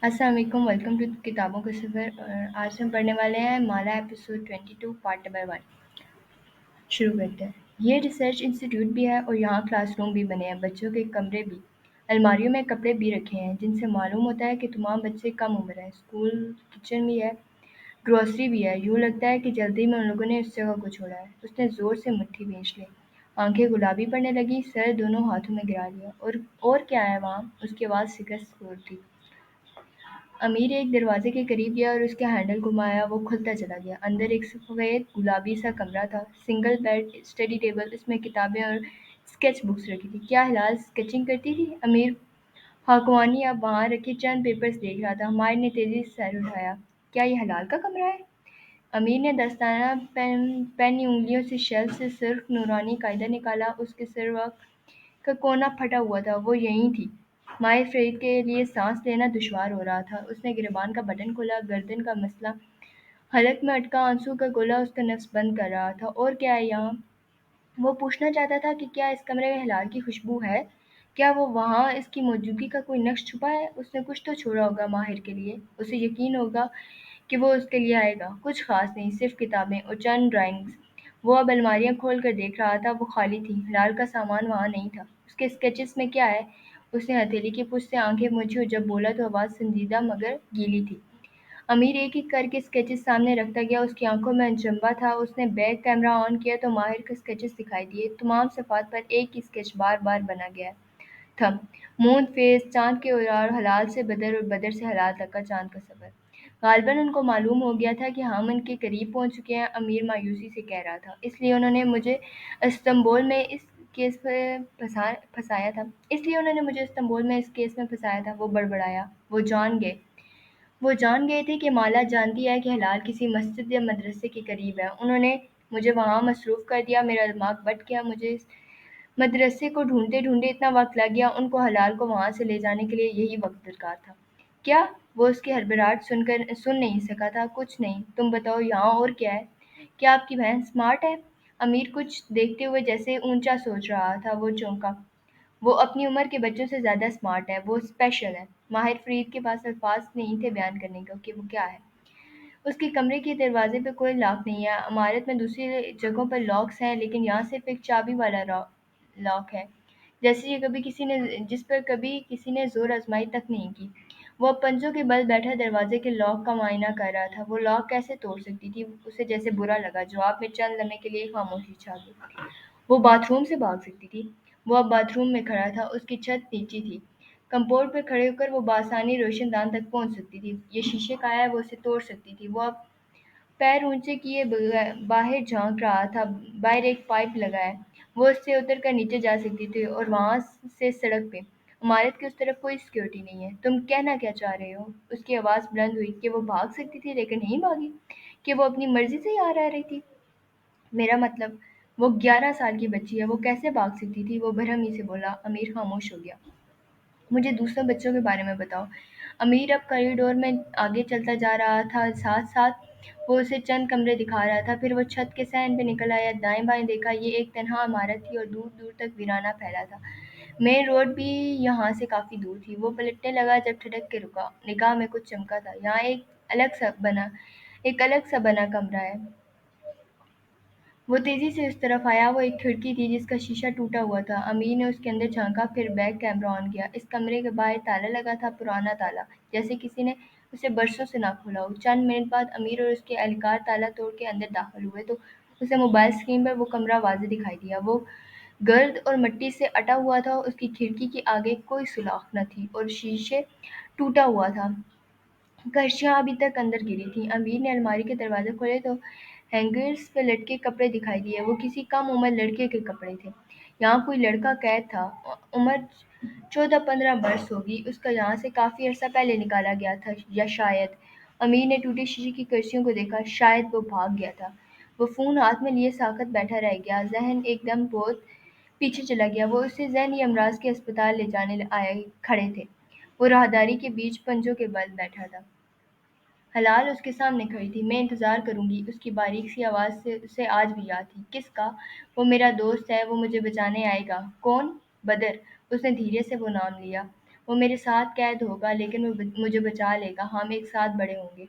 अस्सलाम वालेकुम, welcome to किताबों का सफ़र। और आज हम पढ़ने वाले हैं माला एपिसोड 22 पार्ट नंबर 1। शुरू करते हैं। ये रिसर्च इंस्टीट्यूट भी है और यहाँ क्लासरूम भी बने हैं, बच्चों के कमरे भी। अलमारियों में कपड़े भी रखे हैं जिनसे मालूम होता है कि तमाम बच्चे कम उम्र हैं। स्कूल किचन भी है, ग्रोसरी भी है। यूँ लगता है कि जल्दी में उन लोगों ने उस जगह को छोड़ा है। उसने ज़ोर से मुट्ठी भींच ली, आंखें गुलाबी पड़ने लगी, सर दोनों हाथों में गिरा लिया। और क्या है वहाँ? उसकी आवाज़ शिकस्त हुई थी। अमीर एक दरवाज़े के करीब गया और उसका हैंडल घुमाया। वो खुलता चला गया। अंदर एक सफ़ेद गुलाबी सा कमरा था। सिंगल बेड, स्टडी टेबल, उसमें किताबें और स्केच बुक्स रखी थी। क्या हिलाल स्केचिंग करती थी? अमीर हाकुआनी अब वहाँ रखे चंद पेपर्स देख रहा था। मायर ने तेज़ी से सर उठाया। क्या ये हलाल का कमरा है? अमीर ने दस्ताना पैनी उंगलियों से शेल्फ से सुर्ख नूरानी कायदा निकाला। उसके सिर का कोना फटा हुआ था। वो यहीं थी। माहिर फ़रीद के लिए सांस लेना दुश्वार हो रहा था। उसने गिरबान का बटन खोला। गर्दन का मसला, हलक में अटका आंसू का गोला उसका नफ्स बंद कर रहा था। और क्या है यहाँ? वो पूछना चाहता था कि क्या इस कमरे में हिलाल की खुशबू है? क्या वो वहाँ इसकी मौजूदगी का कोई नक्श छुपा है? उसने कुछ तो छोड़ा होगा माहिर के लिए। उसे यकीन होगा कि वो उसके लिए आएगा। कुछ ख़ास नहीं, सिर्फ़ किताबें और चंद ड्राइंग्स। वो अब अलमारियाँ खोल कर देख रहा था। वो खाली थी। हिलाल का सामान वहाँ नहीं था। उसके स्केचेस में क्या है? उसने हथेली की पूँछ से आँखें पोंछी और जब बोला तो आवाज़ संजीदा मगर गीली थी। अमीर एक-एक करके स्केचेस सामने रखता गया। उसकी आंखों में अचंभा था। उसने बैक कैमरा ऑन किया तो माहिर के स्केचेस दिखाई दिए। तमाम सफ़ात पर एक ही स्केच बार-बार बना गया था। मून फेस, चाँद के उड़ार, हलाल से बदर और बदर से हलाल तक का चाँद का सफ़र। ग़ालिबन उनको मालूम हो गया था कि हम उनके करीब पहुँच चुके हैं, अमीर मायूसी से कह रहा था। इसलिए उन्होंने मुझे इस्तांबुल में इस केस में फँसाया था। वो बड़बड़ाया। वो जान गए थे कि माला जानती है कि हिलाल किसी मस्जिद या मदरसे के करीब है। उन्होंने मुझे वहाँ मसरूफ़ कर दिया। मेरा दिमाग बट गया। मुझे इस मदरसे को ढूँढते-ढूँढते इतना वक़्त लग गया। उनको हलाल को वहाँ से ले जाने के लिए यही वक़्त दरकार था। क्या? वो उसकी हड़बड़ाहट सुन नहीं सका था। कुछ नहीं। तुम बताओ यहाँ और क्या है? क्या आपकी बहन स्मार्ट है? अमीर कुछ देखते हुए जैसे ऊँचा सोच रहा था। वो चौंका। वो अपनी उम्र के बच्चों से ज़्यादा स्मार्ट है। वो स्पेशल है। माहिर फ़रीद के पास अल्फ़ाज़ नहीं थे बयान करने को कि वो क्या है। उसके कमरे के दरवाज़े पे कोई लॉक नहीं है। इमारत में दूसरी जगहों पर लॉक्स हैं, लेकिन यहाँ सिर्फ़ एक चाबी वाला लॉक है, जैसे ये कभी किसी ने जिस पर कभी किसी ने ज़ोर आज़माई तक नहीं की। वो अब पंजों के बल बैठा दरवाज़े के लॉक का मुआयना कर रहा था। वो लॉक कैसे तोड़ सकती थी? उसे जैसे बुरा लगा। जवाब में चंद लम्हे के लिए खामोशी छा गई। वो बाथरूम से भाग सकती थी। वो अब बाथरूम में खड़ा था। उसकी छत नीची थी। कम्पोड पर खड़े होकर वो बआसानी रोशनदान तक पहुँच सकती थी। ये शीशे का है, वो उसे तोड़ सकती थी। वो अब पैर ऊँचे किए बाहर झाँक रहा था। बाहर एक पाइप लगा है। वो उससे उतर कर नीचे जा सकती थी और वहाँ से सड़क पे। इमारत की उस तरफ कोई सिक्योरिटी नहीं है। तुम कहना क्या चाह रहे हो? उसकी आवाज़ बुलंद हुई। कि वो भाग सकती थी लेकिन नहीं भागी? कि वो अपनी मर्ज़ी से यहाँ रह रही थी? मेरा मतलब, वो 11 साल की बच्ची है। वो कैसे भाग सकती थी? वो बेरहमी से बोला। अमीर खामोश हो गया। मुझे दूसरे बच्चों के बारे में बताओ। अमीर अब कॉरिडोर में आगे चलता जा रहा था। साथ-साथ वो उसे चंद कमरे दिखा रहा था। फिर वो छत के सहन पे निकल आया। दाएँ-बाएँ देखा। ये एक तन्हा इमारत थी और दूर-दूर तक वीराना फैला था। मेन रोड भी यहाँ से काफ़ी दूर थी। वो पलटने लगा जब ठिठक के रुका। निगाह में कुछ चमका था। यहाँ एक अलग सा बना कमरा है। वो तेज़ी से उस तरफ आया। वो एक खिड़की थी जिसका शीशा टूटा हुआ था। अमीर ने उसके अंदर झाँका, फिर बैक कैमरा ऑन किया। इस कमरे के बाहर ताला लगा था, पुराना ताला, जैसे किसी ने उसे बरसों से ना खोला हो। चंद मिनट बाद अमीर और उसके एहलकार ताला तोड़ के अंदर दाखिल हुए तो उसे मोबाइल स्क्रीन पर वो कमरा वाज़ेह दिखाई दिया। वो गर्द और मिट्टी से अटा हुआ था। उसकी खिड़की के आगे कोई सुराख न थी और शीशे टूटा हुआ था। कर्शियाँ अभी तक अंदर गिरी थीं। अमीर ने अलमारी के दरवाज़े खोले तो हैंगर्स पे लटके कपड़े दिखाई दिए। वो किसी कम उम्र लड़के के कपड़े थे। यहाँ कोई लड़का कैद था। उम्र 14-15 बरस होगी। उसका यहाँ से काफ़ी अरसा पहले निकाला गया था, या शायद। अमीर ने टूटे शीशे की कुर्सियों को देखा। शायद वो भाग गया था। वो फ़ोन हाथ में लिए साकत बैठा रह गया। ज़हन एकदम बहुत पीछे चला गया। वो उसे ज़हनी अमराज के अस्पताल ले जाने आए खड़े थे। वो राहदारी के बीच पंजों के बल बैठा था। हलाल उसके सामने खड़ी थी। मैं इंतज़ार करूँगी। उसकी बारीक सी आवाज़ से उसे आज भी याद थी। किसका? वो मेरा दोस्त है। वो मुझे बचाने आएगा। कौन? बदर। उसने धीरे से वो नाम लिया। وہ میرے ساتھ قید ہوگا لیکن وہ مجھے بچا لے گا، ہم ایک ساتھ بڑے ہوں گے۔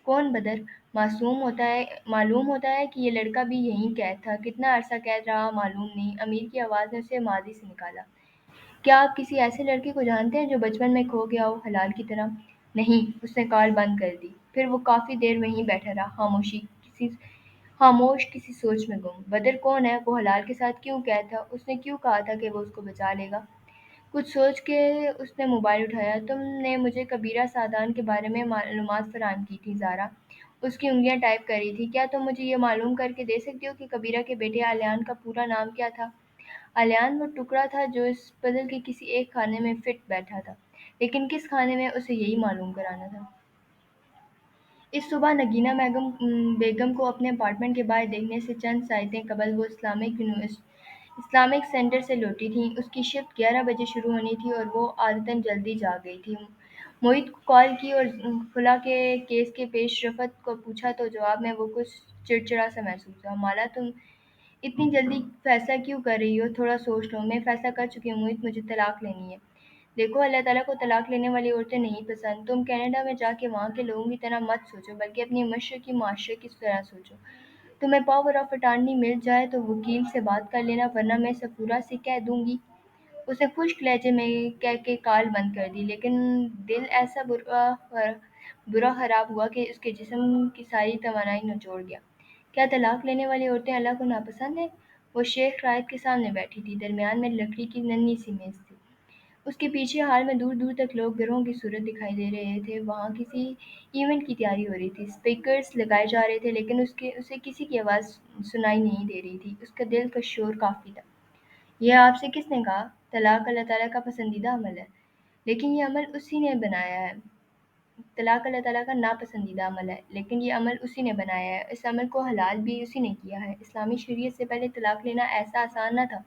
کون بدر؟ معلوم ہوتا ہے کہ یہ لڑکا بھی یہیں قید تھا، کتنا عرصہ قید رہا معلوم نہیں۔ امیر کی آواز نے اسے ماضی سے نکالا۔ کیا آپ کسی ایسے لڑکے کو جانتے ہیں جو بچپن میں کھو گیا ہو، حلال کی طرح؟ نہیں، اس نے کال بند کر دی۔ پھر وہ کافی دیر وہیں بیٹھا رہا، خاموش، کسی سوچ میں گم۔ بدر کون ہے؟ وہ حلال کے ساتھ کیوں قید تھا؟ اس نے کیوں کہا تھا کہ وہ اس کو بچا لے گا؟ کچھ سوچ کے اس نے موبائل اٹھایا۔ تم نے مجھے کبیرہ سعدان کے بارے میں معلومات فراہم کی تھی زارا۔ اس کی انگلیاں ٹائپ کر رہی تھی۔ کیا تم مجھے یہ معلوم کر کے دے سکتی ہو کہ کبیرہ کے بیٹے الیان کا پورا نام کیا تھا؟ الیان وہ ٹکڑا تھا جو اس پزل کے کسی ایک خانے میں فٹ بیٹھا تھا، لیکن کس خانے میں، اسے یہی معلوم کرانا تھا۔ اس صبح نگینہ بیگم کو اپنے اپارٹمنٹ کے باہر دیکھنے سے چند ساعتیں قبل وہ اسلامک سینٹر سے لوٹی تھیں۔ اس کی شفٹ 11 بجے شروع ہونی تھی اور وہ عادتاً جلدی جاگ گئی تھی۔ محیط کو کال کی اور خلا کے کیس کے پیش رفت کو پوچھا تو جواب میں وہ کچھ چڑچڑا سا محسوس ہوا۔ مالا، تم اتنی جلدی فیصلہ کیوں کر رہی ہو؟ تھوڑا سوچ لو۔ میں فیصلہ کر چکی ہوں محیط، مجھے طلاق لینی ہے۔ دیکھو، اللہ تعالیٰ کو طلاق لینے والی عورتیں نہیں پسند۔ تم کینیڈا میں جا کے وہاں کے لوگوں کی طرح مت سوچو، بلکہ اپنی مشرقی معاشرے کی طرح سوچو۔ تمہیں پاور آف اٹارنی مل جائے تو وکیل سے بات کر لینا، ورنہ میں سفورہ سے کہہ دوں گی۔ اس نے خشک لہجے میں کہہ کے کال بند کر دی، لیکن دل ایسا برا خراب ہوا کہ اس کے جسم کی ساری توانائی نچوڑ گیا۔ کیا طلاق لینے والی عورتیں اللہ کو ناپسند ہیں؟ وہ شیخ رائد کے سامنے بیٹھی تھی، درمیان میں لکڑی کی ننھی سی میز تھی۔ اس کے پیچھے حال میں دور دور تک لوگ گروہوں کی صورت دکھائی دے رہے تھے۔ وہاں کسی ایونٹ کی تیاری ہو رہی تھی، اسپیکرز لگائے جا رہے تھے، لیکن اسے کسی کی آواز سنائی نہیں دے رہی تھی۔ اس کا دل کا شور کافی تھا۔ یہ آپ سے کس نے کہا؟ طلاق اللہ تعالیٰ کا پسندیدہ عمل ہے، لیکن یہ عمل اسی نے بنایا ہے۔ طلاق اللہ تعالیٰ کا ناپسندیدہ عمل ہے، لیکن یہ عمل اسی نے بنایا ہے۔ اس عمل کو حلال بھی اسی نے کیا ہے۔ اسلامی شریعت سے پہلے طلاق لینا ایسا آسان نہ تھا۔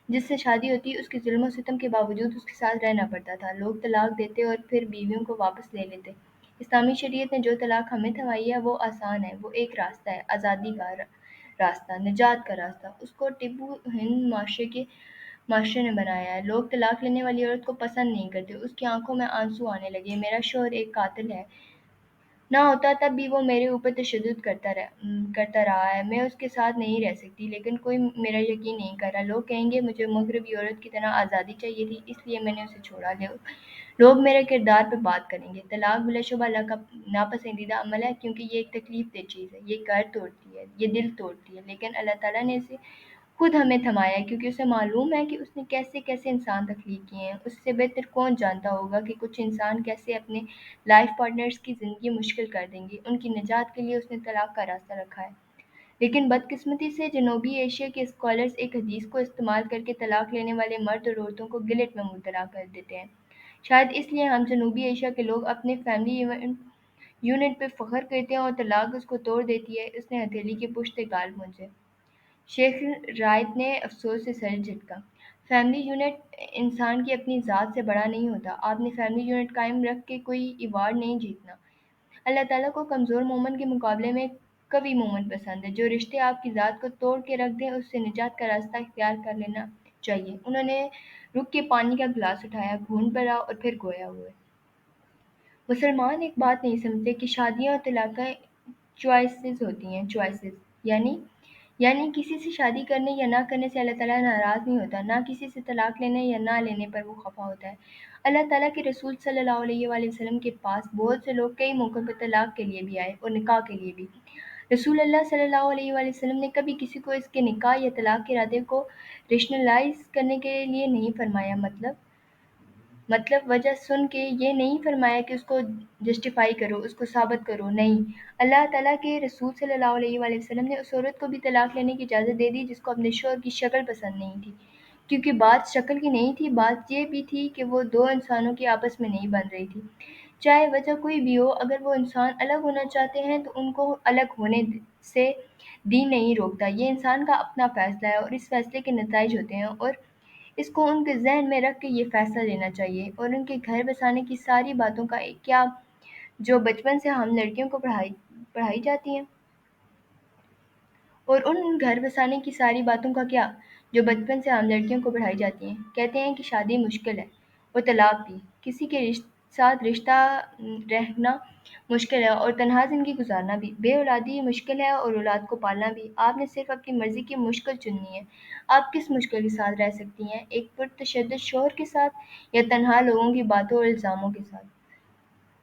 جس سے شادی ہوتی اس کے ظلم و ستم کے باوجود اس کے ساتھ رہنا پڑتا تھا۔ لوگ طلاق دیتے اور پھر بیویوں کو واپس لے لیتے۔ اسلامی شریعت نے جو طلاق ہمیں تھمائی ہے وہ آسان ہے، وہ ایک راستہ ہے، آزادی کا راستہ، نجات کا راستہ۔ اس کو ٹیبو ہند معاشرے نے بنایا ہے۔ لوگ طلاق لینے والی عورت کو پسند نہیں کرتے۔ اس کی آنکھوں میں آنسو آنے لگے۔ میرا شوہر ایک قاتل ہے نہ ہوتا تب بھی وہ میرے اوپر تشدد کرتا رہا ہے۔ میں اس کے ساتھ نہیں رہ سکتی، لیکن کوئی میرا یقین نہیں کر رہا۔ لوگ کہیں گے مجھے مغربی عورت کی طرح آزادی چاہیے تھی، اس لیے میں نے اسے چھوڑا۔ لوگ میرے کردار پہ بات کریں گے۔ طلاق بلا شبہ اللہ کا ناپسندیدہ عمل ہے، کیونکہ یہ ایک تکلیف دہ چیز ہے، یہ گھر توڑتی ہے، یہ دل توڑتی ہے، لیکن اللہ تعالیٰ نے اسے خود ہمیں تھمایا ہے، کیونکہ اسے معلوم ہے کہ اس نے کیسے کیسے انسان تخلیق کیے ہیں۔ اس سے بہتر کون جانتا ہوگا کہ کچھ انسان کیسے اپنے لائف پارٹنرز کی زندگی مشکل کر دیں گے۔ ان کی نجات کے لیے اس نے طلاق کا راستہ رکھا ہے۔ لیکن بدقسمتی سے جنوبی ایشیا کے اسکالرز ایک حدیث کو استعمال کر کے طلاق لینے والے مرد اور عورتوں کو گلٹ میں مبتلا کر دیتے ہیں۔ شاید اس لیے ہم جنوبی ایشیا کے لوگ اپنے فیملی یونٹ پہ فخر کرتے ہیں اور طلاق اس کو توڑ دیتی ہے۔ اس نے ہتھیلی کی پشت گال پہنچے۔ شیخ رائد نے افسوس سے سر جھٹکا۔ فیملی یونٹ انسان کی اپنی ذات سے بڑا نہیں ہوتا۔ آپ نے فیملی یونٹ قائم رکھ کے کوئی ایوارڈ نہیں جیتنا۔ اللہ تعالیٰ کو کمزور مومن کے مقابلے میں قوی مومن پسند ہے۔ جو رشتے آپ کی ذات کو توڑ کے رکھ دیں، اس سے نجات کا راستہ اختیار کر لینا چاہیے۔ انہوں نے رک کے پانی کا گلاس اٹھایا، گھونٹ بھرا اور پھر گویا ہوئے۔ مسلمان ایک بات نہیں سمجھتے کہ شادیاں اور طلاقیں چوائسیز ہوتی ہیں۔ چوائسیز یعنی کسی سے شادی کرنے یا نہ کرنے سے اللہ تعالیٰ ناراض نہیں ہوتا، نہ کسی سے طلاق لینے یا نہ لینے پر وہ خفا ہوتا ہے۔ اللہ تعالیٰ کے رسول صلی اللہ علیہ وآلہ وسلم کے پاس بہت سے لوگ کئی موقعوں پر طلاق کے لیے بھی آئے اور نکاح کے لیے بھی۔ رسول اللہ صلی اللہ علیہ وآلہ وسلم نے کبھی کسی کو اس کے نکاح یا طلاق کے ارادے کو ریشنلائز کرنے کے لیے نہیں فرمایا، مطلب وجہ سن کے یہ نہیں فرمایا کہ اس کو جسٹیفائی کرو، اس کو ثابت کرو، نہیں۔ اللہ تعالیٰ کے رسول صلی اللہ علیہ وآلہ وسلم نے اس عورت کو بھی طلاق لینے کی اجازت دے دی جس کو اپنے شوہر کی شکل پسند نہیں تھی، کیونکہ بات شکل کی نہیں تھی، بات یہ بھی تھی کہ وہ دو انسانوں کی آپس میں نہیں بن رہی تھی۔ چاہے وجہ کوئی بھی ہو، اگر وہ انسان الگ ہونا چاہتے ہیں تو ان کو الگ ہونے سے دین نہیں روکتا۔ یہ انسان کا اپنا فیصلہ ہے اور اس فیصلے کے نتائج ہوتے ہیں، اور اس کو ان کے ذہن میں رکھ کے یہ فیصلہ لینا چاہیے۔ اور ان کے گھر بسانے کی ساری باتوں کا کیا جو بچپن سے ہم لڑکیوں کو پڑھائی جاتی ہیں؟ اور ان گھر بسانے کی ساری باتوں کا کیا جو بچپن سے ہم لڑکیوں کو پڑھائی جاتی ہیں؟ کہتے ہیں کہ شادی مشکل ہے اور طلاق بھی۔ किसी के साथ रिश्ता रहना मुश्किल है और तन्हा ज़िंदगी गुजारना भी। बे-औलादी मुश्किल है और औलाद को पालना भी। आपने सिर्फ़ अपनी मर्ज़ी की मुश्किल चुननी है। आप किस मुश्किल के साथ रह सकती हैं? एक पुरतशद्दुद शौहर के साथ या तन्हा लोगों की बातों और इल्ज़ामों के साथ?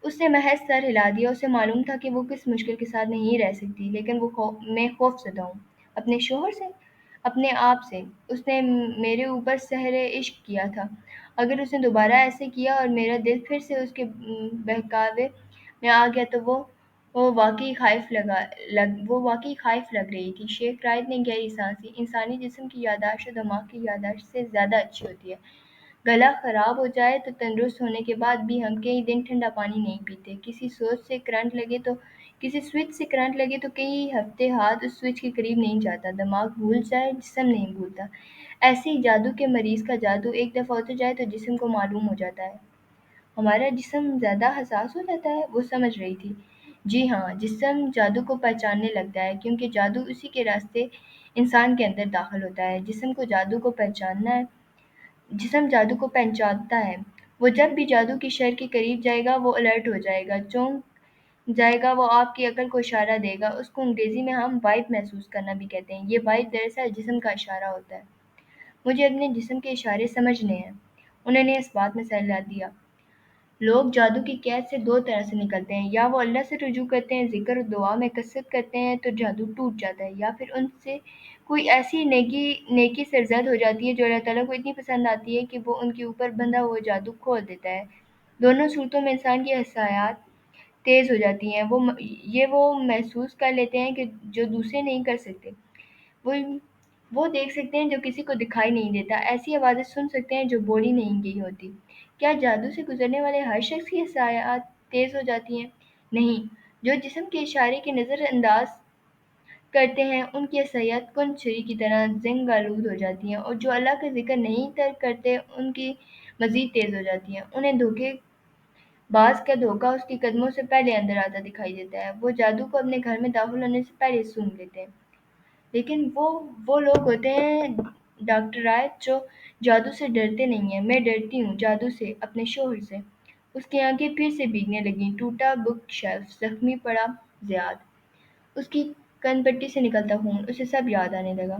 उसने महज़ सर हिला दिया। उसे मालूम था कि वो किस मुश्किल के साथ नहीं रह सकती, लेकिन मैं खौफ़ज़दा हूँ। अपने शौहर से? अपने आप से। उसने मेरे ऊपर सहरे इश्क किया था। अगर उसने दोबारा ऐसे किया और मेरा दिल फिर से उसके बहकावे में आ गया तो वो वाक़ई ख़ाइफ़ लग रही थी। शेख राइट ने गहरी साँस ली। इंसानी जिस्म की याददाश्त दिमाग की याददाश्त से ज़्यादा अच्छी होती है। गला खराब हो जाए तो तंदुरुस्त होने के बाद भी हम कई दिन ठंडा पानी नहीं पीते। किसी स्विच से करंट लगे तो कई हफ्ते हाथ उस स्विच के करीब नहीं जाता। दिमाग भूल जाए, जिस्म नहीं भूलता। ऐसे ही जादू के मरीज़ का जादू एक दफ़ा उतर जाए तो जिस्म को मालूम हो जाता है। हमारा जिस्म ज़्यादा हसास हो जाता है? वो समझ रही थी। जी हाँ, जिस्म जादू को पहचानने लगता है क्योंकि जादू उसी के रास्ते इंसान के अंदर दाखिल होता है। जिस्म जादू को पहचानता है। वो जब भी जादू की शर के करीब जाएगा वो अलर्ट हो जाएगा, चौंक जाएगा, वो आपकी अकल को इशारा देगा। उसको अंग्रेज़ी में हम वाइब महसूस करना भी कहते हैं। ये वाइब दरअसल जिस्म का इशारा होता है। मुझे अपने जिस्म के इशारे समझने हैं। उन्होंने इस बात में सर हिला दिया। लोग जादू की कैद से दो तरह से निकलते हैं। या वो अल्लाह से रुजू करते हैं, ज़िक्र और दुआ में कसरत करते हैं तो जादू टूट जाता है, या फिर उनसे कोई ऐसी नेकी सरज़द हो जाती है जो अल्लाह ताला को इतनी पसंद आती है कि वो उनके ऊपर बंधा हुआ जादू खोल देता है। दोनों सूरतों में इंसान की हसायात तेज़ हो जाती हैं। वो महसूस कर लेते हैं कि जो दूसरे नहीं कर सकते। वो वो देख सकते हैं जो किसी को दिखाई नहीं देता। ऐसी आवाज़ें सुन सकते हैं जो बोली नहीं गई होती। क्या जादू से गुज़रने वाले हर शख्स की हसायात तेज़ हो जाती हैं? नहीं। जो जिस्म के इशारे की नज़रअंदाज करते हैं, उनकी हसायात कुंद छुरी की तरह ज़ंग-आलूद हो जाती हैं, और जो अल्लाह का ज़िक्र नहीं तर्क करते, उनकी मज़ीद तेज़ हो जाती हैं। उन्हें धोखेबाज़ का धोखा उसके कदमों से पहले अंदर आता दिखाई देता है। वो जादू को अपने घर में दाखिल होने से पहले सूंघ लेते हैं। लेकिन वो लोग होते हैं डॉक्टर राय जो जादू से डरते नहीं हैं। मैं डरती हूँ जादू से, अपने शोहर से। उसकी आंखें फिर से भीगने लगीं। टूटा बुक शेल्फ, जख्मी पड़ा ज़ियाद, उसकी कनपट्टी से निकलता खून, उसे सब याद आने लगा।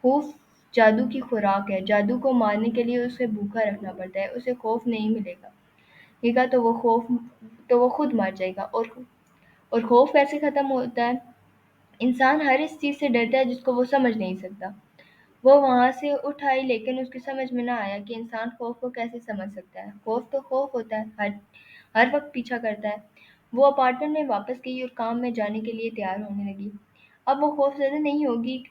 खौफ जादू की खुराक है। जादू को मारने के लिए उसे भूखा रखना पड़ता है। उसे खौफ नहीं मिलेगा तो वो खुद मर जाएगा। और खौफ कैसे खत्म होता है? इंसान हर इस चीज़ से डरता है जिसको वो समझ नहीं सकता। वो वहाँ से उठ आई, लेकिन उसकी समझ में ना आया कि इंसान खौफ को कैसे समझ सकता है। खौफ तो खौफ होता है, हर वक्त पीछा करता है। वो अपार्टमेंट में वापस गई और काम में जाने के लिए तैयार होने लगी। अब वो खौफज़दा नहीं होगी।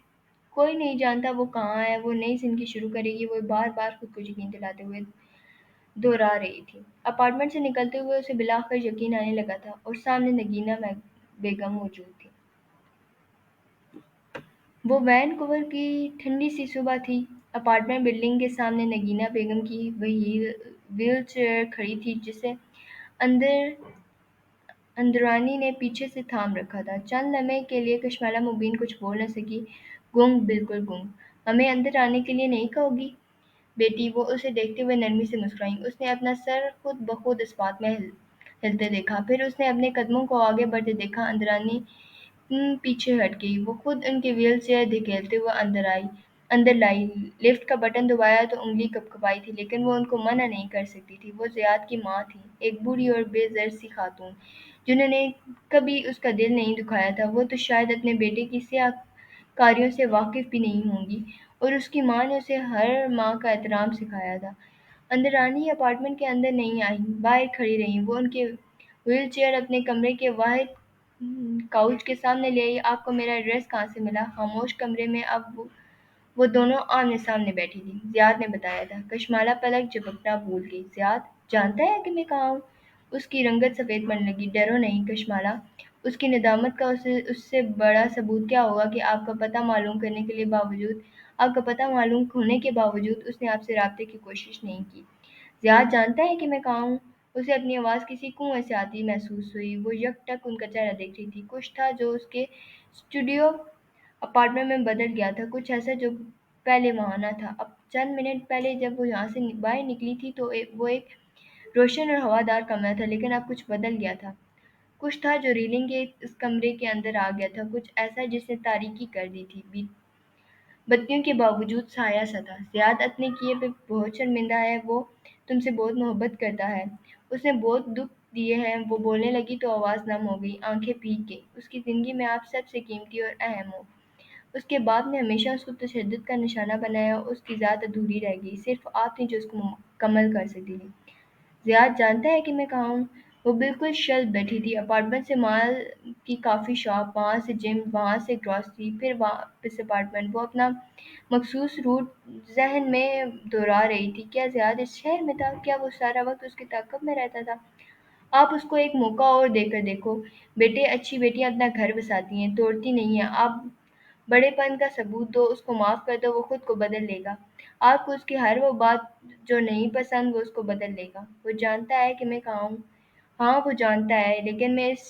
कोई नहीं जानता वो कहाँ है। वो नई ज़िंदगी शुरू करेगी। वो बार-बार खुद को यकीन दिलाते हुए दोहरा रही थी। अपार्टमेंट से निकलते हुए उसे बिलाखिर यकीन आने लगा था, और सामने नगीना बेगम मौजूद थी। वो वैनकूवर की ठंडी सी सुबह थी। अपार्टमेंट बिल्डिंग के सामने नगीना बेगम की वही व्हीलचेयर खड़ी थी जिसे अंदर अंदरानी ने पीछे से थाम रखा था। चंद लम्हे के लिए कशमाला मुबीन कुछ बोल न सकी। गुंग, बिल्कुल गुंग। हमें अंदर आने के लिए नहीं कहोगी बेटी? वो उसे देखते हुए नरमी से मुस्कुराई। उसने अपना सर खुद ब खुद इस बात में हिलते देखा। फिर उसने अपने कदमों को आगे बढ़ते देखा। अंदरानी पीछे हट गई। वो खुद उनकी व्हीलचेयर धकेलते हुए अंदर लाई। लिफ्ट का बटन दबाया तो उँगली कँपकँपाई थी, लेकिन वो उनको मना नहीं कर सकती थी। वो ज़ियाद की माँ थी, एक बूढ़ी और बेज़र सी खातून, जिन्होंने कभी उसका दिल नहीं दुखाया था। वो तो शायद अपने बेटे की सियाहकारियों से वाकिफ़ भी नहीं होंगी, और उसकी माँ ने उसे हर माँ का एहतराम सिखाया था। अंदरानी अपार्टमेंट के अंदर नहीं आईं, बाहर खड़ी रहीं। वो उनकी व्हीलचेयर अपने कमरे के वाहिद काउच के सामने ले आई। आपको मेरा एड्रेस कहाँ से मिला? खामोश कमरे में अब वो दोनों आमने-सामने बैठी थीं। ज़ियाद ने बताया था। कशमाला पलक झपकना भूल गई। ज़ियाद जानता है कि मैं कहाँ हूँ? उसकी रंगत सफ़ेद पड़ने लगी। डरो नहीं कशमाला। उसकी नदामत का उससे बड़ा सबूत क्या होगा कि आपका पता मालूम होने के बावजूद उसने आपसे राब्ते की कोशिश नहीं की। ज़ियाद जानता है कि मैं कहाँ हूँ? उसे अपनी आवाज़ किसी कुएँ से आती महसूस हुई। वो यकटक उनका चेहरा देख रही थी। कुछ था जो उसके स्टूडियो अपार्टमेंट में बदल गया था, कुछ ऐसा जो पहले वहाँ न था। अब चंद मिनट पहले जब वो यहाँ से बाहर निकली थी तो वो एक रोशन और हवादार कमरा था, लेकिन अब कुछ बदल गया था। कुछ था जो रीलिंग के इस कमरे के अंदर आ गया था, कुछ ऐसा जिसने तारीकी कर दी थी। बत्तियों के बावजूद साया सा था। ज़ियाद अपने किए पे बहुत शर्मिंदा है, वो तुमसे बहुत मोहब्बत करता है, उसने बहुत दुख दिए हैं। वो बोलने लगी तो आवाज़ नम हो गई, आंखें भीग गई। उसकी ज़िंदगी में आप सबसे कीमती और अहम हो। उसके बाप ने हमेशा उसको तशद्दुद का निशाना बनाया, उसकी ज़ात अधूरी रह गई, सिर्फ आप थी जो उसको मुकम्मल कर सकती थी। ज़ियाद जानता है कि मैं कहाँ हूँ। वो बिल्कुल शल बैठी थी, अपार्टमेंट से मॉल की कॉफ़ी शॉप, वहाँ से जिम, वहाँ से ग्रॉसरी, फिर वापस अपार्टमेंट। वो अपना मखसूस रूट ज़हन में दोहरा रही थी। क्या ज़ियाद इस शहर में था? क्या वो सारा वक्त उसके ताक़ब में रहता था? आप उसको एक मौका और देकर देखो। बेटे, अच्छी बेटियाँ अपना घर बसाती हैं, तोड़ती नहीं हैं। आप बड़ेपन का सबूत दो, उसको माफ़ कर दो, वो खुद को बदल लेगा। आपको उसकी हर वो बात जो नहीं पसंद, वो उसको बदल लेगा। वो जानता है कि मैं कहाँ हूँ। हाँ, वो जानता है, लेकिन मैं इस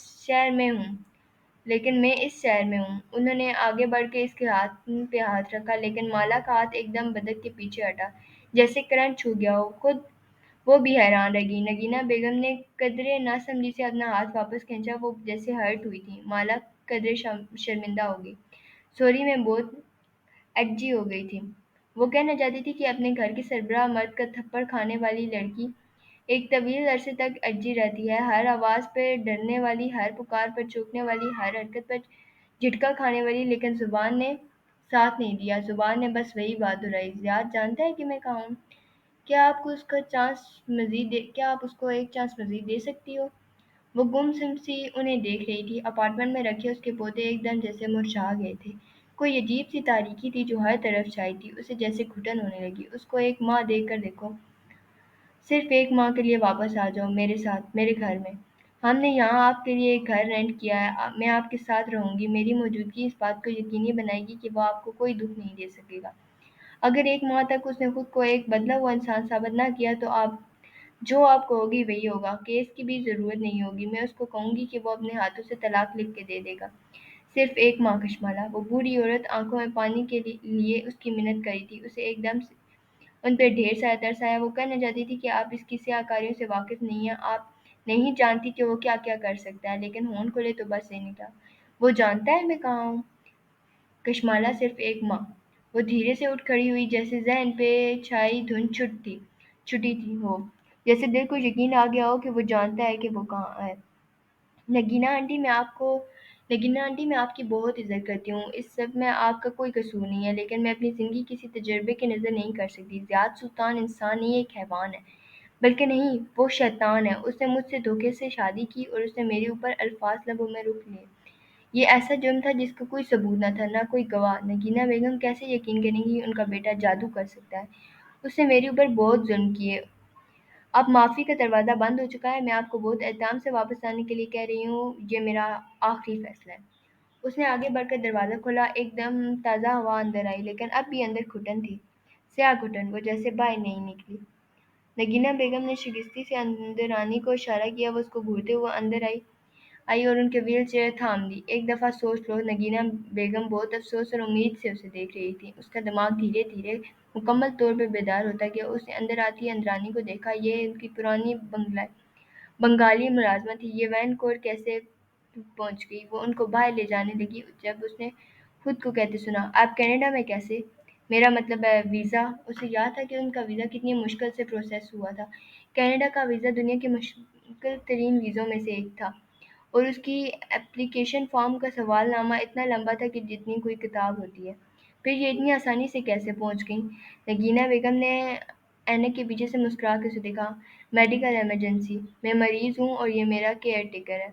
शहर में हूँ। उन्होंने आगे बढ़ के इसके हाथ पे हाथ रखा, लेकिन माला का हाथ एकदम बदक के पीछे हटा, जैसे करंट छू गया हो। खुद वो भी हैरान रह गई। नगीना बेगम ने कदरे नासमझी से अपना हाथ वापस खींचा, वो जैसे हर्ट हुई थी। माला कदरे शर्मिंदा हो गई। सॉरी, मैं बहुत एडजी हो गई थी। वो कहना चाहती थी कि अपने घर की सरबराह मर्द का थप्पड़ खाने वाली लड़की एक तवील अरसे तक एडजी रहती है, हर आवाज़ पे डरने वाली, हर पुकार पर चौंकने वाली, हर हरकत पर झिटका खाने वाली। लेकिन ज़ुबान ने साथ नहीं दिया, ज़ुबान ने बस वही बात दोहराई। ज़ियाद जानता है कि मैं कहाँ हूँ। क्या आप उसको एक चांस मज़ीद दे सकती हो? वो गुमसुम सी उन्हें देख रही थी। अपार्टमेंट में रखे उसके पौधे एकदम जैसे मुरझा गए थे। कोई अजीब सी तारीकी थी जो हर तरफ छाई थी। उसे जैसे घुटन होने लगी। उसको एक माँ देकर देखो। सिर्फ एक माह के लिए वापस आ जाओ मेरे साथ, मेरे घर में। हमने यहाँ आपके लिए एक घर रेंट किया है। मैं आपके साथ रहूँगी। मेरी मौजूदगी इस बात को यकीनी बनाएगी कि वो आपको कोई दुख नहीं दे सकेगा। अगर एक माह तक उसने खुद को एक बदला हुआ इंसान साबित ना किया, तो आप कहोगी वही होगा। केस की भी ज़रूरत नहीं होगी। मैं उसको कहूँगी कि वो अपने हाथों से तलाक लिख के दे देगा। सिर्फ एक माह कशमाला। वो बूढ़ी औरत आंखों में पानी के लिए उसकी मिन्नत करी थी। उसे एकदम से उन पे ढेर सारा तरस आया। वो कहना चाहती थी कि आप इसकी स्याहकारियों से वाकिफ़ नहीं हैं, आप नहीं जानती कि वो क्या-क्या कर सकता है, लेकिन होंठ खुले तो बस ये निकला। वो जानता है मैं कहाँ हूँ। कशमाला सिर्फ एक माह। वो धीरे से उठ खड़ी हुई, जैसे ज़हन पे छाई धुंध छुटी थी हो। जैसे दिल को यकीन आ गया हो कि वो जानता है कि वो कहाँ है। नगीना आंटी मैं आपको नगीना आंटी, मैं आपकी बहुत इज़्ज़त करती हूँ। इस सब में आपका कोई कसूर नहीं है, लेकिन मैं अपनी ज़िंदगी किसी तजुर्बे की नज़र नहीं कर सकती। ज़ियाद सुल्तान इंसान नहीं, एक हैवान है। बल्कि नहीं, वो शैतान है। उसने मुझसे धोखे से शादी की और उसने मेरे ऊपर अल्फाज लबों में रुख लिए। ये ऐसा जुर्म था जिसका कोई सबूत न था, ना कोई गवाह। नगीना बेगम कैसे यकीन करेंगी कि उनका बेटा जादू कर सकता है? उसने मेरे ऊपर बहुत जुल्म किए। अब माफ़ी का दरवाज़ा बंद हो चुका है। मैं आपको बहुत एहतियात से वापस आने के लिए कह रही हूँ। ये मेरा आखिरी फैसला है। उसने आगे बढ़कर दरवाज़ा खोला। एकदम ताज़ा हवा अंदर आई, लेकिन अब भी अंदर घुटन थी। स्याह घुटन, वो जैसे बाहर नहीं निकली। नगीना बेगम ने शिकस्ती से अंदर आने को इशारा किया। वो उसको घूरते हुए अंदर आई और उनके व्हील चेयर थाम दी। एक दफ़ा सोच लो। नगीना बेगम बहुत अफसोस और उम्मीद से उसे देख रही थी। उसका दिमाग धीरे धीरे मुकम्मल तौर पर बेदार होता गया। उसने अंदर आती अंदरानी को देखा। ये उनकी पुरानी बंगाली मुलाजमत थी। ये वैन कोर्ट कैसे पहुंच गई? वो उनको बाहर ले जाने लगी जब उसने खुद को कहते सुना, आप कनाडा में कैसे? मेरा मतलब है वीज़ा। उसे याद था कि उनका वीज़ा कितनी मुश्किल से प्रोसेस हुआ था। कनाडा का वीज़ा दुनिया के मुश्किल तरीन वीज़ों में से एक था, और उसकी एप्लीकेशन फ़ॉर्म का सवालनामा इतना लंबा था कि जितनी कोई किताब होती है। फिर ये इतनी आसानी से कैसे पहुंच गई? नगीना बेगम ने ऐनक के पीछे से मुस्कुरा के उसे देखा। Medical emergency. मैं मरीज़ हूँ और ये मेरा केयर टेकर है।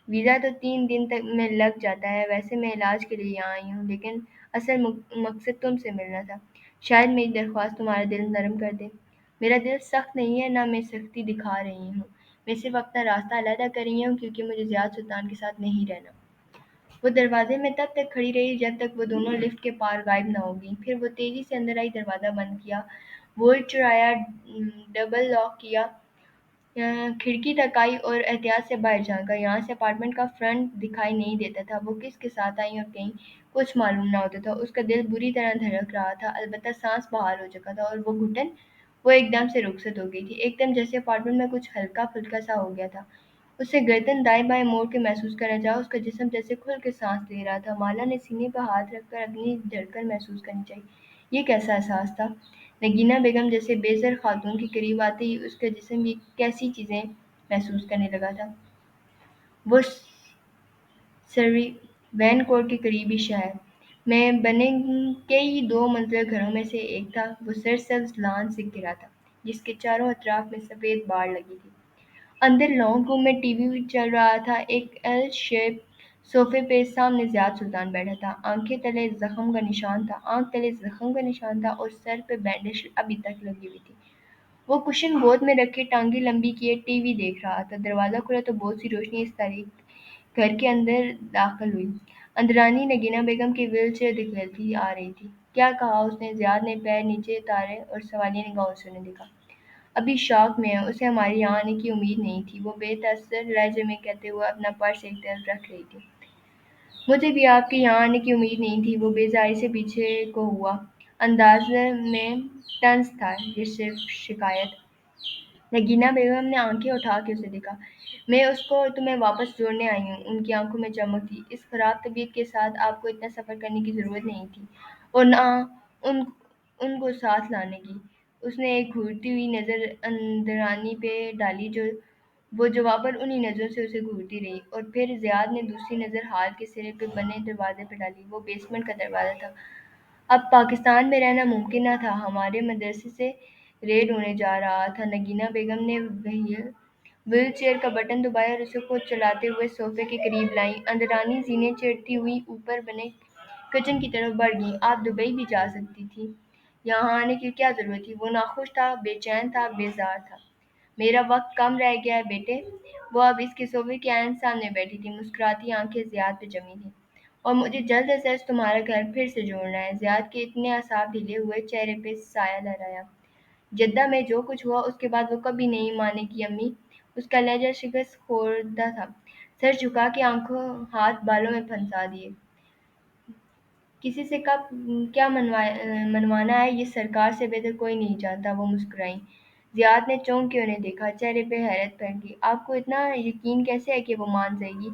वीज़ा तो 3 दिन तक में लग जाता है। वैसे मैं इलाज के लिए यहाँ आई हूँ, लेकिन असल मकसद तुमसे मिलना था। शायद मेरी दरख्वास्त तुम्हारा दिल नरम कर दे। मेरा दिल सख्त नहीं है, ना मैं सख्ती दिखा रही हूँ। मैं सिर्फ अपना रास्ता अलहदा कर रही हूँ, क्योंकि मुझे ज़ियाद सुल्तान के साथ नहीं रहना। वो दरवाजे में तब तक खड़ी रही जब तक वो दोनों लिफ्ट के पार गायब न हो गईं। फिर वो तेज़ी से अंदर आई, दरवाज़ा बंद किया, वोल्ट चुराया, डबल लॉक किया, खिड़की तक आई और एहतियात से बाहर झाँका। यहाँ से अपार्टमेंट का फ्रंट दिखाई नहीं देता था। वो किसके साथ आई और कहीं कुछ मालूम न होता था। उसका दिल बुरी तरह धड़क रहा था, अलबत्ता सांस बहाल हो चुका था, और वो घुटन وہ ایک دم سے رخصت ہو گئی تھی، ایک دم جیسے اپارٹمنٹ میں کچھ ہلکا پھلکا سا ہو گیا تھا۔ اسے گردن دائیں بائیں موڑ کے محسوس کرنا چاہا، اس کا جسم جیسے کھل کے سانس لے رہا تھا۔ مالا نے سینے پر ہاتھ رکھ کر اپنی دھڑکن محسوس کرنی چاہی۔ یہ کیسا احساس تھا؟ نگینہ بیگم جیسے بے سر خاتون کے قریب آتے ہی اس کا جسم یہ کیسی چیزیں محسوس کرنے لگا تھا۔ وہ سری وینکوور کے قریبی شہر میں بنے کئی دو منزل گھروں میں سے ایک تھا۔ وہ سرسبز لان سے گھرا تھا جس کے چاروں اطراف میں سفید باڑ لگی تھی۔ اندر لانگ روم میں ٹی وی چل رہا تھا۔ ایک ایل شیپ صوفے پہ سامنے زیاد سلطان بیٹھا تھا۔ آنکھ تلے زخم کا نشان تھا اور سر پہ بینڈیج ابھی تک لگی ہوئی تھی۔ وہ کشن گود میں رکھے ٹانگیں لمبی کیے ٹی وی دیکھ رہا تھا۔ دروازہ کھلا تو بہت سی روشنی اس طریق گھر کے اندر داخل ہوئی۔ اندرانی نگینہ بیگم کی ویل چیئر دکھلتی آ رہی تھی۔ کیا کہا اس نے؟ زیاد نے پیر نیچے اتارے اور سوالیہ نگاہوں سے انہیں دیکھا۔ ابھی شاک میں ہے، اسے ہمارے یہاں آنے کی امید نہیں تھی، وہ بے تاثر لہجے میں کہتے ہوئے اپنا پرس ایک طرف رکھ رہی تھی۔ مجھے بھی آپ کے یہاں آنے کی امید نہیں تھی، وہ بیزاری سے پیچھے کو ہوا۔ انداز میں طنز تھا، یہ صرف شکایت۔ نگینہ بیگم نے آنکھیں اٹھا کے اسے دیکھا۔ میں اس کو تمہیں واپس جوڑنے آئی ہوں۔ ان کی آنکھوں میں چمک تھی۔ اس خراب طبیعت کے ساتھ آپ کو اتنا سفر کرنے کی ضرورت نہیں تھی، اور نہ ان ان کو ساتھ لانے کی۔ اس نے ایک گھورتی ہوئی نظر اندرانی پہ ڈالی، وہ جواباً انہی نظروں سے اسے گھورتی رہی، اور پھر زیاد نے دوسری نظر ہال کے سرے پہ بنے دروازے پہ ڈالی۔ وہ بیسمنٹ کا دروازہ تھا۔ اب پاکستان میں رہنا ممکن نہ تھا۔ ہمارے مدرسے سے ریڈ ہونے جا رہا تھا۔ نگینہ بیگم نے وہیل چیئر کا بٹن دبایا اور اسے خود چلاتے ہوئے صوفے کے قریب لائیں۔ اندرانی زینیں چڑھتی ہوئی اوپر بنے کچن کی طرف بڑھ گئیں۔ آپ دبئی بھی جا سکتی تھی، یہاں آنے کی کیا ضرورت تھی؟ وہ ناخوش تھا، بے چین تھا، بیزار تھا۔ میرا وقت کم رہ گیا ہے بیٹے۔ وہ اب اس کے صوفے کے عین سامنے بیٹھی تھی، مسکراتی آنکھیں زیاد پہ جمی تھیں۔ اور مجھے جلد از جلد تمہارا گھر پھر سے جوڑنا ہے۔ زیاد کے اتنے اعصاب ڈھلے ہوئے چہرے پہ سایہ لہرایا۔ جدہ میں جو کچھ ہوا اس کے بعد وہ کبھی نہیں مانے گی امی۔ اس کا لہجہ شکست خوردہ تھا۔ سر جھکا کے آنکھوں ہاتھ بالوں میں پھنسا دیے۔ کسی سے کب کیا منوانا ہے یہ سرکار سے بہتر کوئی نہیں جانتا۔ وہ مسکرائیں۔ زیاد نے چونک کے انہیں دیکھا، چہرے پہ حیرت پھیل گئی۔ آپ کو اتنا یقین کیسے ہے کہ وہ مان جائے گی؟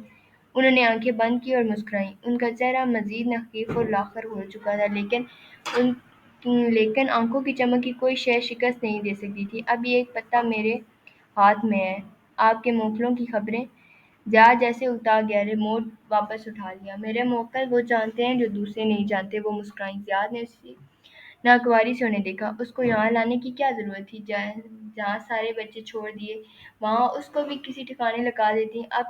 انہوں نے آنکھیں بند کی اور مسکرائیں۔ ان کا چہرہ مزید نحیف اور لاغر ہو چکا تھا، لیکن آنکھوں کی چمک کی کوئی شے شکست نہیں دے سکتی تھی۔ اب یہ ایک پتہ میرے ہاتھ میں ہے۔ آپ کے موکلوں کی خبریں؟ زیاد جیسے اکتا گیا، ریموٹ واپس اٹھا لیا۔ میرے موکل وہ جانتے ہیں جو دوسرے نہیں جانتے۔ وہ مسکرائیں۔ زیاد نے اسی ناگواری سے انہیں دیکھا۔ اس کو یہاں لانے کی کیا ضرورت تھی؟ جہاں سارے بچے چھوڑ دیے وہاں اس کو بھی کسی ٹھکانے لگا دیتی۔ اب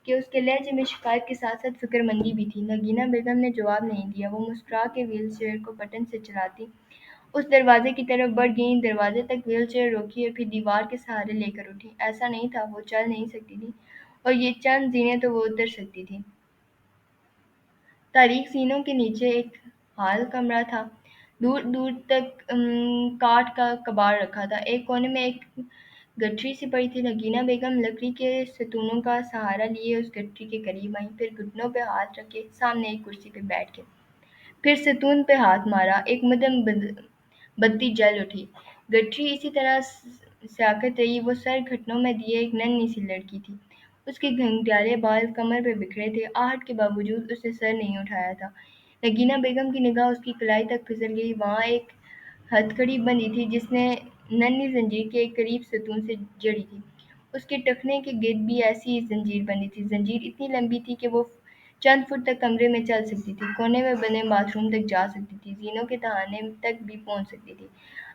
کہ اس کے لہجے میں شکایت کے ساتھ ساتھ فکر مندی بھی تھی۔ نگینہ بیگم نے جواب نہیں دیا۔ وہ مسکرا کے وہیل چیئر کو بٹن سے چلاتی اس دروازے کی طرف بڑھ گئیں۔ دروازے تک وہیل چیئر روکی اور پھر دیوار کے سہارے لے کر اٹھی۔ ایسا نہیں تھا، وہ چل نہیں سکتی تھی، اور یہ چند زینیں تو وہ اتر سکتی تھی۔ تاریک زینوں کے نیچے ایک ہال کمرہ تھا، دور دور تک کاٹھ کا کباڑ رکھا تھا۔ ایک کونے میں ایک گٹھری سی پڑی تھی۔ نگینہ بیگم لکڑی کے ستونوں کا سہارا لیے اس گٹھری کے قریب آئیں، پھر گھٹنوں پہ ہاتھ رکھے سامنے ایک کرسی پہ بیٹھ گئیں۔ پھر ستون پہ ہاتھ مارا، ایک مدھم بتی جل اٹھی۔ گٹھری اسی طرح ساکت رہی۔ وہ سر گھٹنوں میں دیے ایک ننھی سی لڑکی تھی۔ اس کے گھنگریالے بال کمر پہ بکھرے تھے۔ آہٹ کے باوجود اس نے سر نہیں اٹھایا تھا۔ نگینہ بیگم کی نگاہ اس کی کلائی تک پھسل گئی۔ وہاں ایک ہتھکڑی بندھی تھی جس نے ننھی زنجیر کے ایک قریب ستون سے جڑی تھی۔ اس کے ٹخنے کے گرد بھی ایسی ہی زنجیر بندھی تھی۔ زنجیر اتنی لمبی تھی کہ وہ چند فٹ تک کمرے میں چل سکتی تھی، کونے میں بنے باتھ روم تک جا سکتی تھی، زینوں کے تہانے تک بھی پہنچ سکتی تھی۔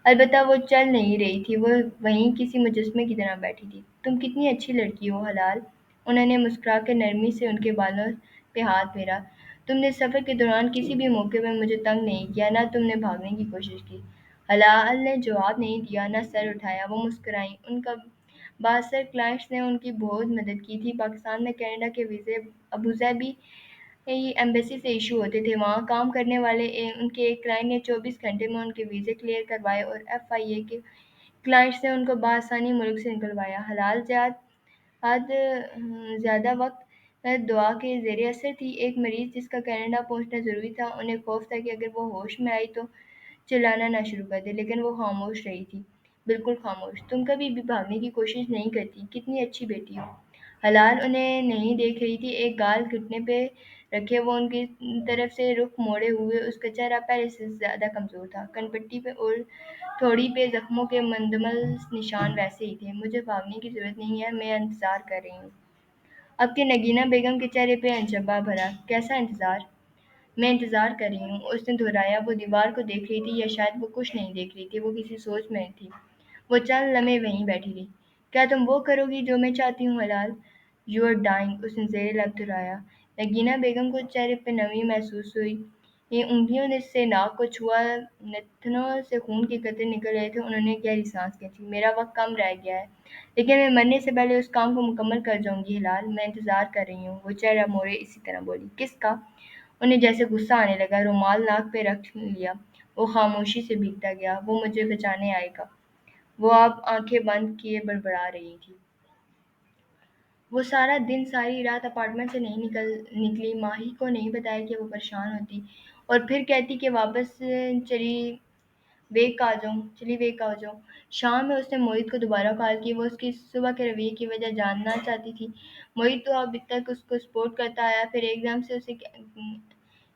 البتہ وہ چل نہیں رہی تھی، وہ وہیں کسی مجسمے کی طرح بیٹھی تھی۔ تم کتنی اچھی لڑکی ہو حلال۔ انہوں نے مسکرا کر نرمی سے ان کے بالوں پہ ہاتھ پھیرا۔ تم نے سفر کے دوران کسی بھی موقع پہ مجھے تنگ نہیں کیا، نہ تم نے بھاگنے کی کوشش کی۔ حلال نے جواب نہیں دیا، نہ سر اٹھایا۔ وہ مسکرائیں۔ ان کا بااثر کلائنٹس نے ان کی بہت مدد کی تھی۔ پاکستان میں کینیڈا کے ویزے ابوظہبی ایمبیسی سے ایشو ہوتے تھے۔ وہاں کام کرنے والے ان کے ایک کلائنٹ نے 24 گھنٹے میں ان کے ویزے کلیئر کروائے، اور ایف آئی اے کے کلائنٹس نے ان کو بآسانی ملک سے نکلوایا۔ حلال زیادہ وقت دوا کے زیر اثر تھی۔ ایک مریض جس کا کینیڈا پہنچنا ضروری تھا، انہیں خوف تھا کہ اگر وہ ہوش میں آئی تو چلانا نہ شروع کر دے، لیکن وہ خاموش رہی تھی۔ بالکل خاموش۔ تم کبھی بھی بھاگنے کی کوشش نہیں کرتی، کتنی اچھی بیٹی ہو۔ حلال انہیں نہیں دیکھ رہی تھی، ایک گال گھٹنے پہ رکھے وہ ان کی طرف سے رخ موڑے ہوئے، اس کا چہرہ پہلے سے زیادہ کمزور تھا، کن پٹی پہ اور تھوڑی پہ زخموں کے مندمل نشان ویسے ہی تھے۔ مجھے بھاگنے کی ضرورت نہیں ہے، میں انتظار کر رہی ہوں۔ اب کہ نگینہ بیگم کے چہرے پہ انجبہ بھرا، کیسا انتظار؟ میں انتظار کر رہی ہوں، اس نے دہرایا۔ وہ دیوار کو دیکھ رہی تھی، یا شاید وہ کچھ نہیں دیکھ رہی تھی، وہ کسی سوچ میں تھی۔ وہ چند لمحے وہیں بیٹھی رہی۔ کیا تم وہ کرو گی جو میں چاہتی ہوں حلال؟ یو آر ڈائنگ، اس نے زیر لب دہرایا۔ نگینہ بیگم کو چہرے پہ نمی محسوس ہوئی۔ یہ انگلیوں نے سے ناک کو چھوا، نتنوں سے خون کے قطرے نکل رہے تھے۔ انہوں نے گہری سانس کھینچی۔ میرا وقت کم رہ گیا ہے، لیکن میں مرنے سے پہلے اس کام کو مکمل کر جاؤں گی حلال، میں انتظار کر رہی ہوں۔ وہ چہرہ موڑے اسی طرح بولی، کس کا؟ انہیں جیسے غصہ آنے لگا، رومال ناک پہ رکھ لیا۔ وہ خاموشی سے بھیگتا گیا، وہ مجھے بچانے آئے گا۔ وہ اب آنکھیں بند کیے بڑبڑا رہی تھی۔ وہ سارا دن ساری رات اپارٹمنٹ سے نہیں نکلی، ماہی کو نہیں بتایا کہ وہ پریشان ہوتی، اور پھر کہتی کہ واپس چلی ویک آ جاؤں۔ شام میں اس نے موہت کو دوبارہ کال کی، وہ اس کی صبح کے رویے کی وجہ جاننا چاہتی تھی۔ موہت تو اب تک اس کو سپورٹ کرتا آیا، پھر ایک دم سے اسے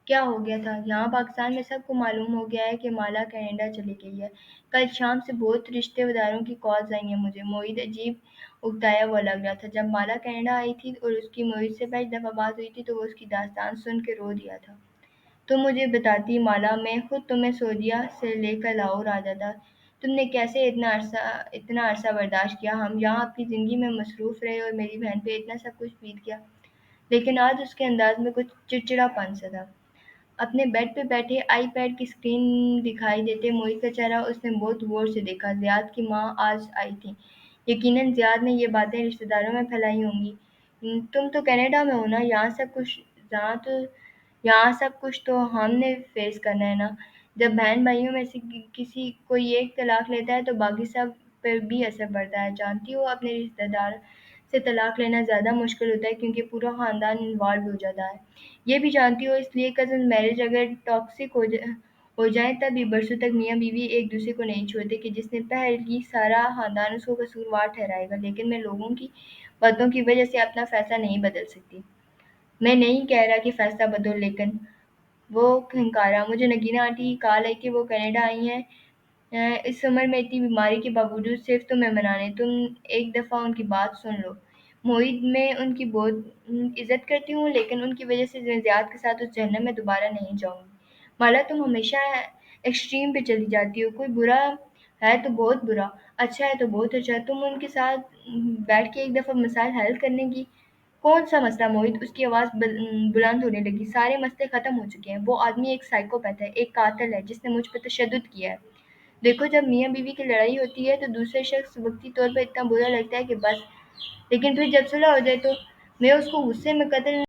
کیا ہو گیا تھا؟ یہاں پاکستان میں سب کو معلوم ہو گیا ہے کہ مالا کینیڈا چلی گئی ہے۔ کل شام سے بہت رشتے داروں کی کالز آئی ہیں مجھے۔ موہت عجیب اکتایا ہوا لگ رہا تھا۔ جب مالا کینیڈا آئی تھی اور اس کی موہت سے پہلی دفعہ بات ہوئی تھی تو وہ اس کی داستان سن کے رو دیا تھا۔ تم مجھے بتاتی مالا، میں خود تمہیں سعودیہ سے لے کر لاہور آ جاتا۔ تم نے کیسے اتنا عرصہ برداشت کیا؟ ہم یہاں اپنی زندگی میں مصروف رہے اور میری بہن پہ اتنا سب کچھ بیت گیا۔ لیکن آج اس کے انداز میں کچھ چڑچڑا پن سا تھا۔ اپنے بیڈ پہ بیٹھے آئی پیڈ کی اسکرین دکھائی دیتے موہت کا چہرہ اس نے بہت غور سے دیکھا۔ زیاد کی ماں آج آئی تھی، یقیناً زیاد نے یہ باتیں رشتہ داروں میں پھیلائی ہوں گی۔ تم تو کینیڈا میں ہو نا، یہاں سب کچھ تو ہم نے فیس کرنا ہے نا۔ جب بہن بھائیوں میں سے کسی کوئی ایک طلاق لیتا ہے تو باقی سب پر بھی اثر پڑتا ہے۔ جانتی ہو، اپنے رشتہ دار سے طلاق لینا زیادہ مشکل ہوتا ہے کیونکہ پورا خاندان انوالو ہو جاتا ہے۔ یہ بھی جانتی ہو، اس لیے کزن میرج اگر ٹاکسک ہو جائیں تب بھی برسوں تک میاں بیوی ایک دوسرے کو نہیں چھوڑتے کہ جس نے پہل کی سارا خاندان اس کو قصوروار ٹھہرائے گا۔ لیکن میں لوگوں کی باتوں کی وجہ سے اپنا فیصلہ نہیں بدل سکتی۔ میں نہیں کہہ رہا کہ فیصلہ بدل، لیکن وہ کھنکارا۔ مجھے نگینہ آنٹی کی کال آئی کہ وہ کینیڈا آئی ہیں، اس عمر میں اتنی بیماری کے باوجود صرف تمہیں منانے۔ تم ایک دفعہ ان کی بات سن لو۔ موہت، میں ان کی بہت عزت کرتی ہوں، لیکن ان کی وجہ سے میں زیاد کے ساتھ اس جہنم میں دوبارہ نہیں جاؤں گی۔ مالا، تم ہمیشہ ایکسٹریم پہ چلی جاتی ہو، کوئی برا ہے تو بہت برا، اچھا ہے تو بہت اچھا۔ تم ان کے ساتھ بیٹھ کے ایک دفعہ مسائل حل کرنے کی۔ کون سا مسئلہ موہت؟ اس کی آواز بلند ہونے لگی۔ سارے مسئلے ختم ہو چکے ہیں۔ وہ آدمی ایک سائیکوپیتھ ہے، ایک قاتل ہے جس نے مجھ پہ تشدد کیا ہے۔ دیکھو، جب میاں بیوی کی لڑائی ہوتی ہے تو دوسرے شخص وقتی طور پر اتنا برا لگتا ہے کہ بس، لیکن پھر جب صلح ہو جائے تو میں اس کو غصے میں قتل